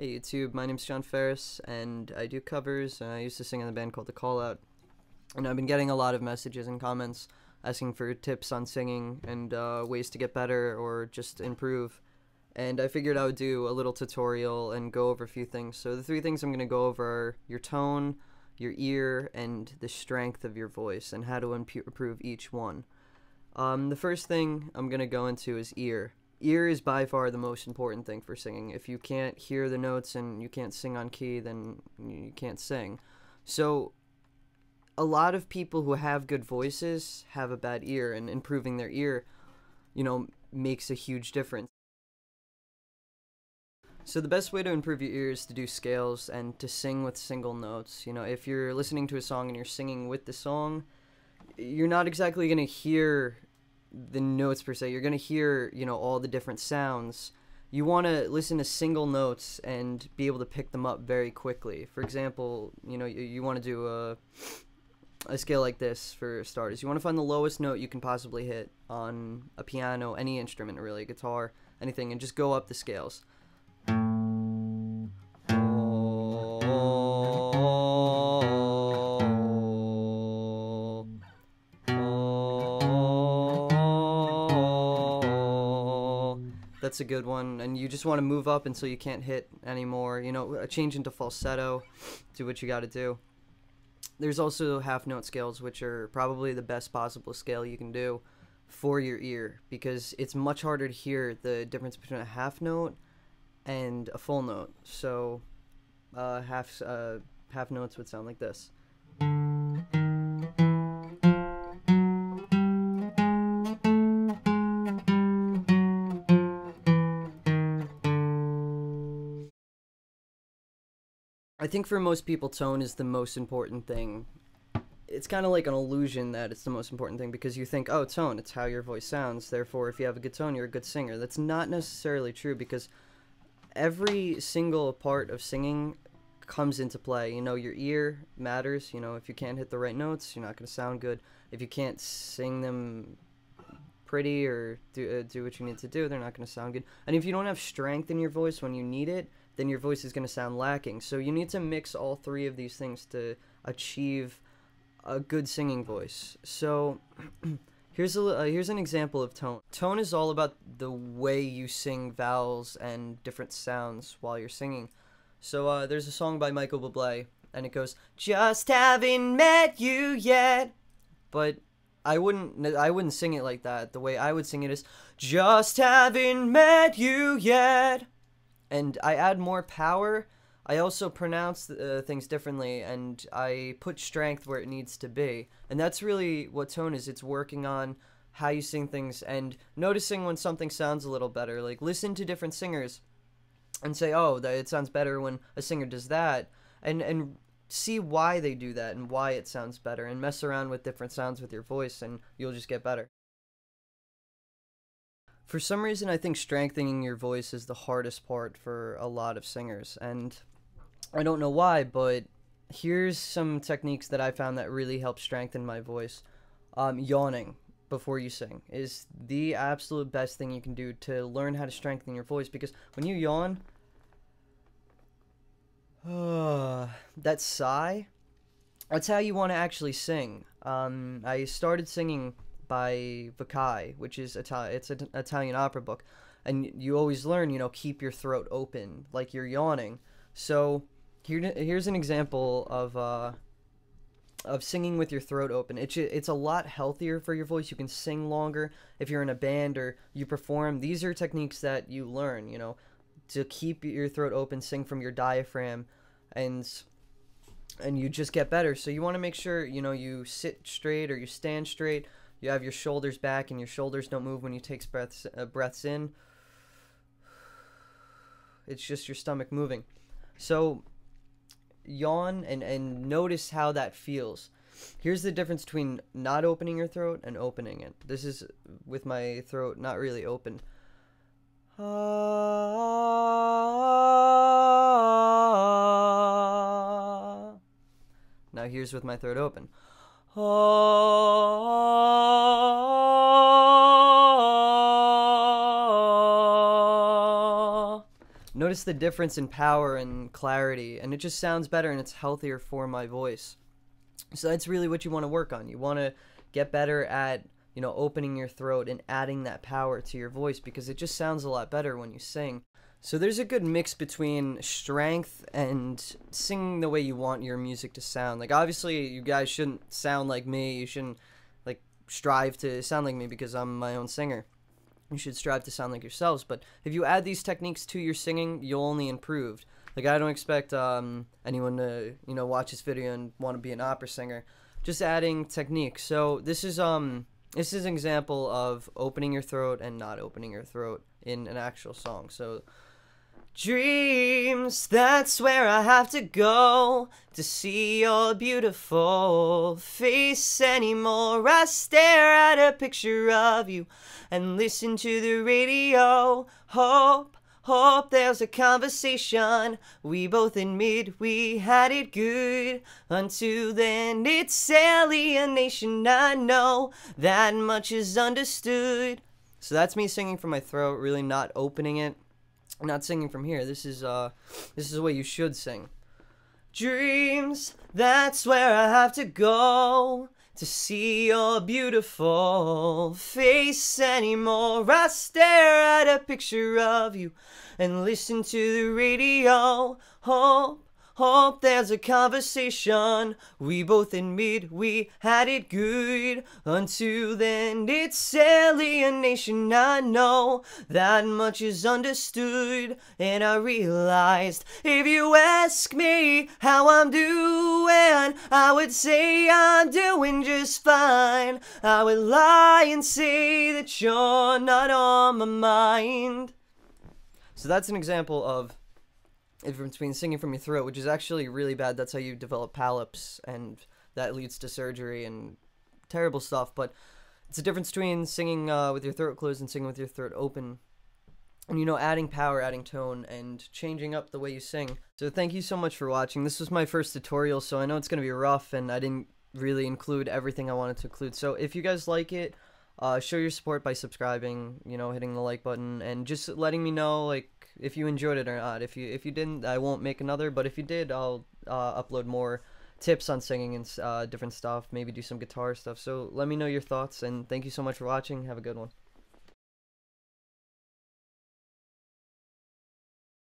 Hey YouTube, my name's John Ferris, and I do covers, and I used to sing in a band called The Call Out. And I've been getting a lot of messages and comments asking for tips on singing and ways to get better or just improve. And I figured I would do a little tutorial and go over a few things. So the three things I'm going to go over are your tone, your ear, and the strength of your voice, and how to improve each one. The first thing I'm going to go into is ear. Ear is by far the most important thing for singing. If you can't hear the notes and you can't sing on key, then you can't sing. So a lot of people who have good voices have a bad ear, and improving their ear, makes a huge difference. So the best way to improve your ear is to do scales and to sing with single notes. If you're listening to a song and you're singing with the song, you're not exactly going to hear the notes per se. You're going to hear, all the different sounds. You want to listen to single notes and be able to pick them up very quickly. For example, you want to do a scale like this for starters. You want to find the lowest note you can possibly hit on a piano, any instrument really, guitar, anything, and just go up the scales. That's a good one, and you just want to move up until you can't hit anymore. Change into falsetto, do what you got to do. There's also half note scales, which are probably the best possible scale you can do for your ear, because it's much harder to hear the difference between a half note and a full note. So half notes would sound like this. I think for most people, tone is the most important thing. It's kind of like an illusion that it's the most important thing, because you think, oh, tone, it's how your voice sounds. Therefore, if you have a good tone, you're a good singer. That's not necessarily true, because every single part of singing comes into play. Your ear matters. If you can't hit the right notes, you're not going to sound good. If you can't sing them pretty or do what you need to do, they're not going to sound good. And if you don't have strength in your voice when you need it, then your voice is going to sound lacking. So you need to mix all three of these things to achieve a good singing voice. So here's an example of tone. Tone is all about the way you sing vowels and different sounds while you're singing. So there's a song by Michael Bublé, and it goes, "Just haven't met you yet." But I wouldn't sing it like that. The way I would sing it is, "Just haven't met you yet." And I add more power. I also pronounce things differently, and I put strength where it needs to be. And that's really what tone is. It's working on how you sing things and noticing when something sounds a little better. Like, listen to different singers and say, oh, it sounds better when a singer does that. And see why they do that and why it sounds better. And mess around with different sounds with your voice, and you'll just get better. For some reason, I think strengthening your voice is the hardest part for a lot of singers, and I don't know why, but here's some techniques that I found that really help strengthen my voice. Yawning before you sing is the absolute best thing you can do to learn how to strengthen your voice, because when you yawn, that sigh, that's how you want to actually sing. I started singing by Vakai, which is it's an Italian opera book, and you always learn, keep your throat open like you're yawning. So here's an example of singing with your throat open. It's a lot healthier for your voice. You can sing longer if you're in a band or you perform. These are techniques that you learn, to keep your throat open, sing from your diaphragm, and you just get better. So you want to make sure, you sit straight or you stand straight. You have your shoulders back, and your shoulders don't move when you take breaths in. It's just your stomach moving. So yawn and notice how that feels. Here's the difference between not opening your throat and opening it. This is with my throat not really open. Now here's with my throat open. Notice the difference in power and clarity, and it just sounds better and it's healthier for my voice. So that's really what you want to work on. You want to get better at, you know, opening your throat and adding that power to your voice, because it just sounds a lot better when you sing. So there's a good mix between strength and singing the way you want your music to sound. Like, obviously, you guys shouldn't sound like me. You shouldn't, like, strive to sound like me because I'm my own singer. You should strive to sound like yourselves. But if you add these techniques to your singing, you'll only improve. Like, I don't expect anyone to, you know, watch this video and want to be an opera singer. Just adding technique. So this is an example of opening your throat and not opening your throat in an actual song. So, dreams, that's where I have to go to see your beautiful face anymore. I stare at a picture of you and listen to the radio. Hope there's a conversation. We both admit we had it good. Until then, it's alienation. I know that much is understood. So that's me singing from my throat, really not opening it. I'm not singing from here. This is the way you should sing. Dreams, that's where I have to go to see your beautiful face anymore. I stare at a picture of you and listen to the radio. Hope there's a conversation. We both admit we had it good. Until then, it's alienation. I know that much is understood. And I realized if you ask me how I'm doing, I would say I'm doing just fine. I would lie and say that you're not on my mind. So that's an example of the difference between singing from your throat, which is actually really bad. That's how you develop polyps, and that leads to surgery and terrible stuff. But it's a difference between singing with your throat closed and singing with your throat open. And, you know, adding power, adding tone, and changing up the way you sing. So thank you so much for watching. This was my first tutorial, so I know it's going to be rough, and I didn't really include everything I wanted to include. So if you guys like it, show your support by subscribing, you know, hitting the like button, and just letting me know, like, if you enjoyed it or not. If you didn't, I won't make another, but if you did, I'll upload more tips on singing and different stuff, maybe do some guitar stuff. So let me know your thoughts, and thank you so much for watching. Have a good one.